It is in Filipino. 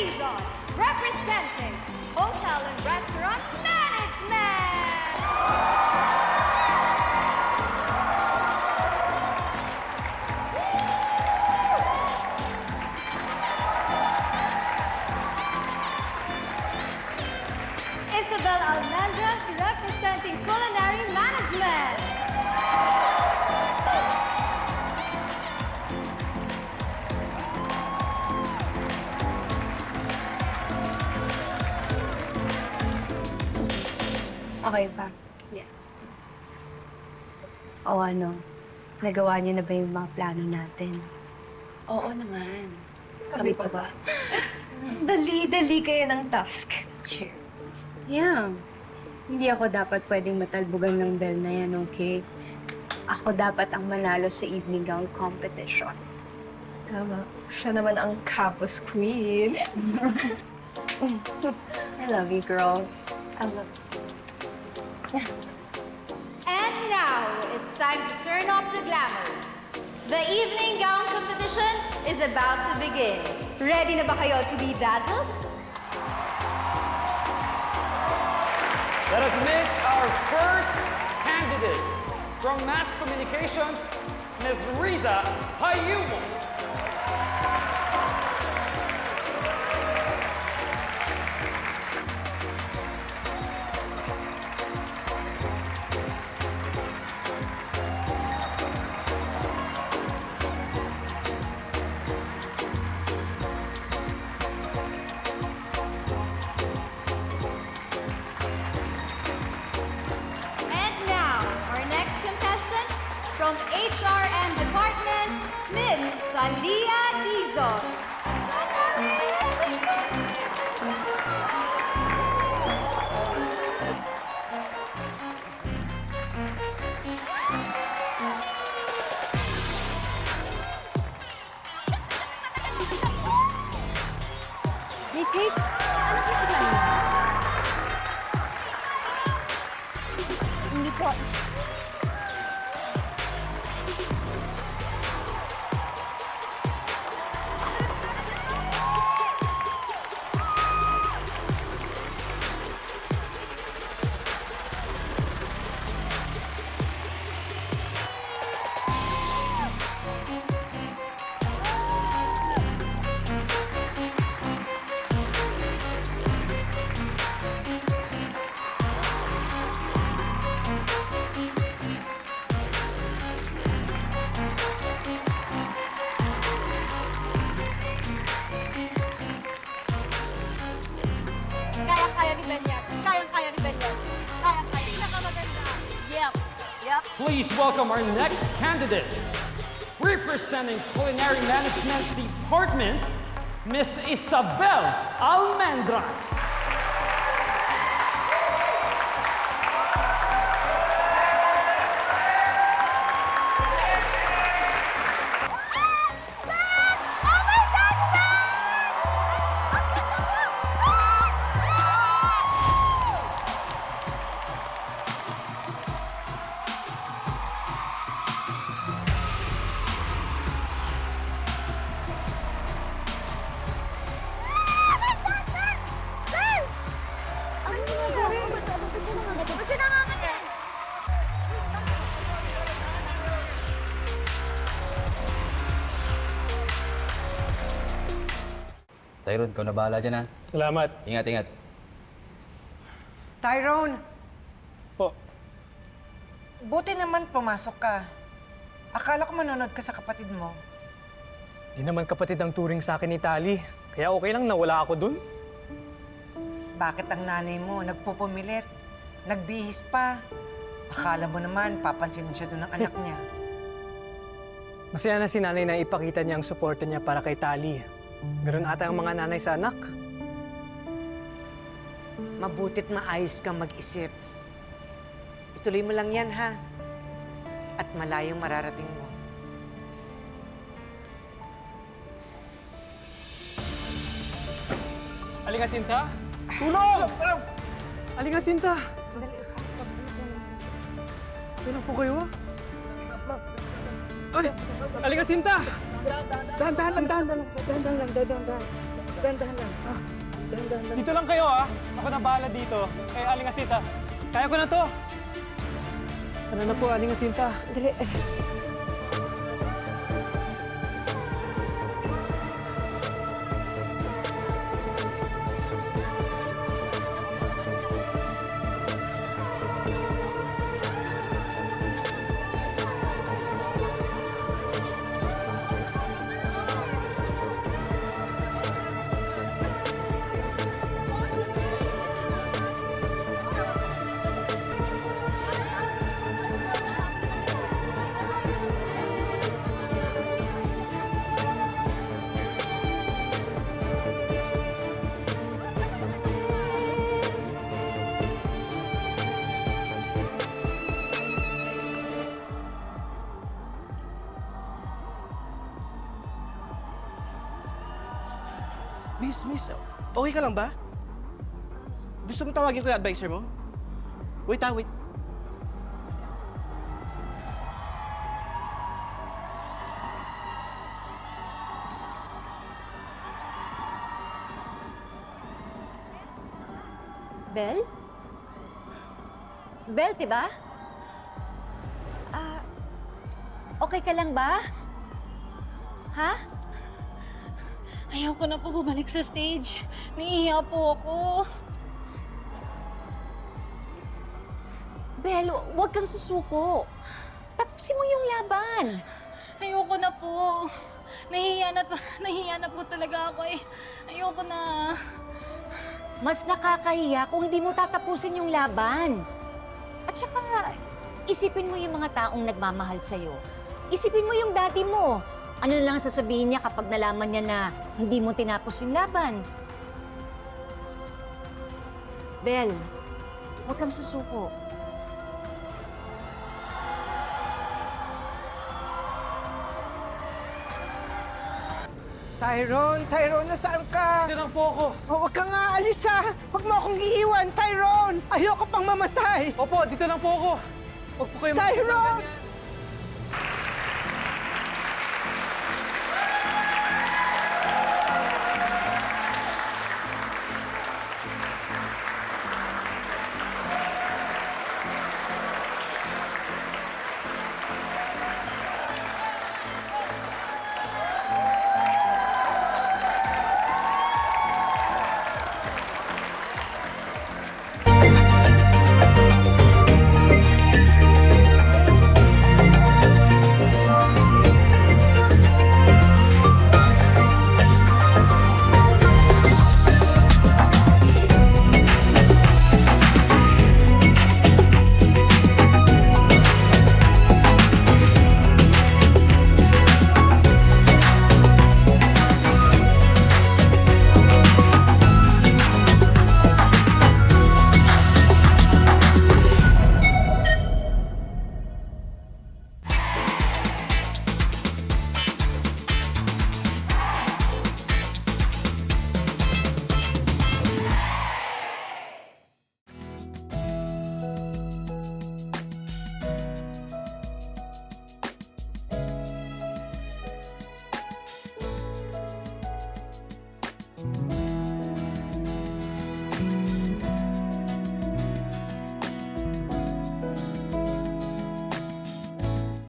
Dizon, representing Hotel and Restaurant Management! Isabel Almendras, representing Culinary Management! Okay pa? Yeah. O ano, nagawa niyo na ba yung mga plano natin? Oo naman. Kami pa ba? Dali-dali kayo ng task. Sure. Yeah. Hindi ako dapat pwedeng matalbugan ng bell na yan, okay? Ako dapat ang manalo sa evening gown competition. Tama. Siya naman ang Campus Queen. I love you, girls. I love you. And now, it's time to turn off the glamour. The evening gown competition is about to begin. Ready na ba kayo to be dazzled? Let us meet our first candidate from Mass Communications, Ms. Riza Hayumo. And now, our next contestant from HRM Department, Ms. Thalia Dizon. Hey, Kate! Ano ba sila niyo? Hindi ko... Kaya-kaya ni Bel yan. Kaya-kaya ni Bel yan. Kaya-kaya. Pinakamaganda. Yep. Yep. Please welcome our next candidate. Representing Culinary Management Department, Ms. Isabel Almendras. Tyrone, ikaw na bahala dyan, ha? Salamat. Ingat, ingat. Tyrone, Po. buti naman pumasok ka. Akala ko manonood ka sa kapatid mo. Di naman kapatid ang turing sa akin ni Tali. Kaya okay lang na wala ako dun. Bakit ang nanay mo nagpupumilit? Nagbihis pa. Akala mo naman papansin siya doon ng anak niya. Masaya na si nanay na ipakita niya ang suporta niya para kay Tali. Ganun ata ang mga nanay sa anak. Mabutit maayos kang mag-isip. Ituloy mo lang yan, ha? At malayong mararating mo. Alinga Sinta? Tulong! Alinga Sinta! Sandali. Tulong po kayo, ha? Ay! Alinga Sinta! Dahan-dahan lang, dahan-dahan lang. Dahan-dahan lang. Dahan-dahan lang. Dito lang kayo, ha? Ako na bahala dito. Eh, Aling Asinta. Kaya ko na to. Ano na po, Aling Asinta? Dali. Miss, okay ka lang ba? Gusto mo tawagin ko yung advisor mo? Wait. Bel? Bel, diba? Okay ka lang ba? Ha? Ayaw ko na po bumalik sa stage. Naiiya po ako. Bel, huwag kang susuko. Tapusin mo yung laban. Ayoko na po. Nahihiya na po talaga ako eh. Ayoko na. Mas nakakahiya kung hindi mo tatapusin yung laban. At saka, isipin mo yung mga taong nagmamahal sa'yo. Isipin mo yung daddy mo. Ano lang sasabihin niya kapag nalaman niya na hindi mo tinapos yung laban? Bel, huwag kang susuko. Tyrone, nasaan ka? Dito lang po ako. Huwag kang aalis ha! Huwag mo akong iiwan, Tyrone! Ayoko pang mamatay! Opo, dito lang po ako. Huwag po kayo Tyrone! ganyan.